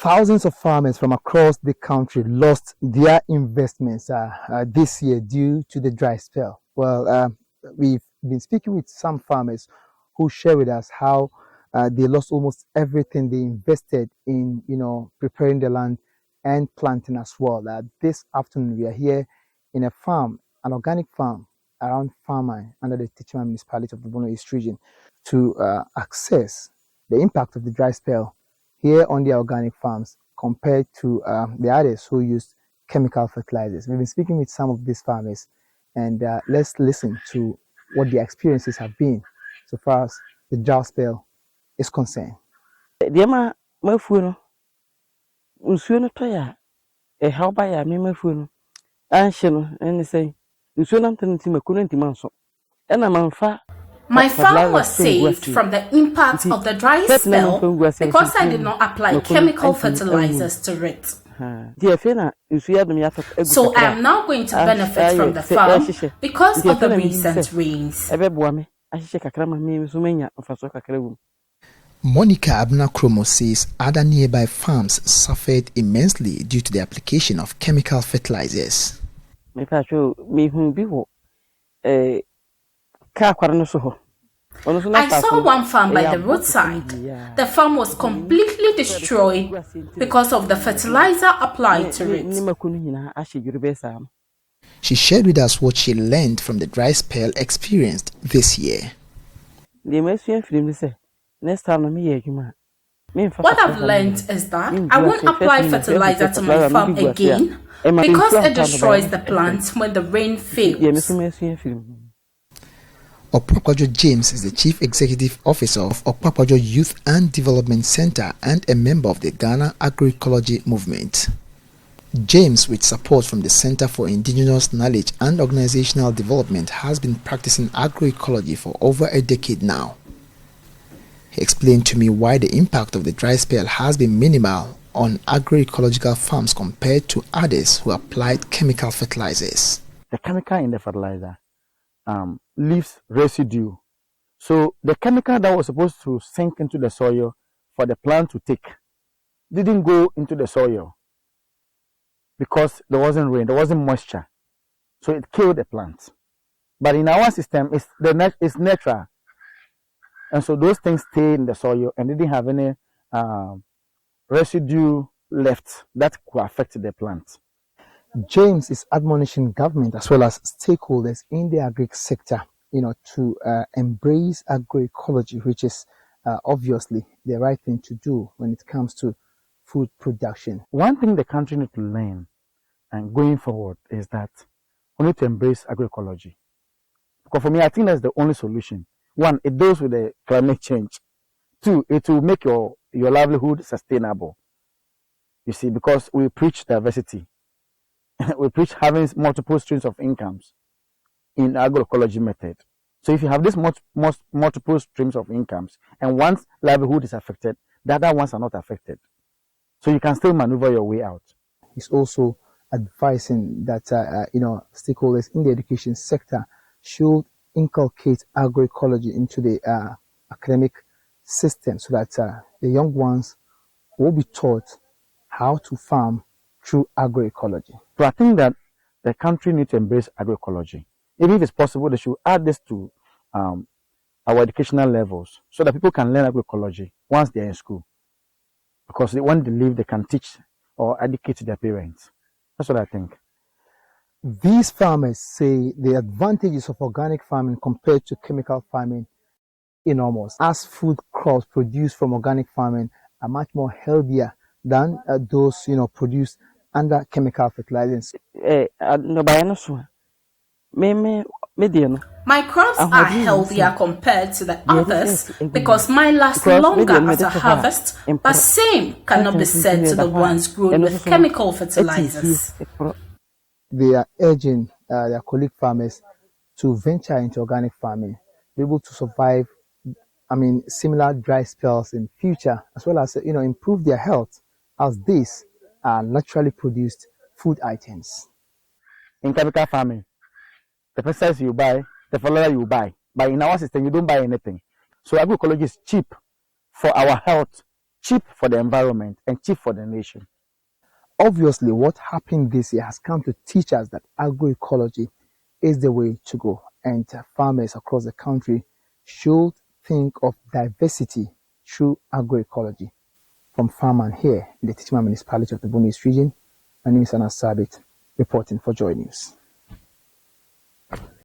Thousands of farmers from across the country lost their investments this year due to the dry spell. Well, we've been speaking with some farmers who share with us how they lost almost everything they invested in, preparing the land and planting as well. This afternoon, we are here in a farm, an organic farm around Farmine under the Techiman municipality of the Bono East region to assess the impact of the dry spell here on the organic farms compared to the others who use chemical fertilizers. We've been speaking with some of these farmers, and let's listen to what their experiences have been so far as the drought spell is concerned. My farm was saved from the impact of the dry spell because I did not apply chemical fertilizers to it. So I am now going to benefit from the farm because of the recent rains. Monica Abna-Kromo says other nearby farms suffered immensely due to the application of chemical fertilizers. I saw one farm by the roadside. The farm was completely destroyed because of the fertilizer applied to it. She shared with us what she learned from the dry spell experienced this year. What I've learned is that I won't apply fertilizer to my farm again because it destroys the plants when the rain fails. Okpakwajo James is the Chief Executive Officer of Okpakwajo Youth and Development Center and a member of the Ghana Agroecology Movement. James, with support from the Center for Indigenous Knowledge and Organizational Development, has been practicing agroecology for over a decade now. He explained to me why the impact of the dry spell has been minimal on agroecological farms compared to others who applied chemical fertilizers. The chemical in the fertilizer leaves residue. So the chemical that was supposed to sink into the soil for the plant to take didn't go into the soil because there wasn't rain, there wasn't moisture. So it killed the plant. But in our system, it's natural. And so those things stay in the soil and didn't have any residue left that could affect the plant. James is admonishing government as well as stakeholders in the agri sector, to embrace agroecology, which is obviously the right thing to do when it comes to food production. One thing the country needs to learn and going forward is that we need to embrace agroecology. Because for me, I think that's the only solution. One, it deals with the climate change. Two, it will make your livelihood sustainable. You see, because we preach diversity. We preach having multiple streams of incomes in agroecology method. So if you have this multiple streams of incomes and once livelihood is affected, the other ones are not affected. So you can still maneuver your way out. He's also advising that stakeholders in the education sector should inculcate agroecology into the academic system so that the young ones will be taught how to farm through agroecology. So I think that the country needs to embrace agroecology. If it's possible, they should add this to our educational levels so that people can learn agroecology once they're in school. Because when they leave, they can teach or educate their parents. That's what I think. These farmers say the advantages of organic farming compared to chemical farming are enormous, as food crops produced from organic farming are much more healthier than those produced under chemical fertilizers. My crops are healthier compared to the others because mine last longer after harvest, but same cannot be said to the ones grown with chemical fertilizers. They are urging their colleague farmers to venture into organic farming, be able to survive, similar dry spells in future, as well as, improve their health, as these are naturally produced food items. In chemical farming, the pesticides you buy, the fertilizer you buy, but in our system, you don't buy anything. So agroecology is cheap for our health, cheap for the environment and cheap for the nation. Obviously, what happened this year has come to teach us that agroecology is the way to go, and farmers across the country should think of diversity through agroecology. From Farman here in the Techiman municipality of the Bonis region, my name is Anas Sabit, reporting for Joy News.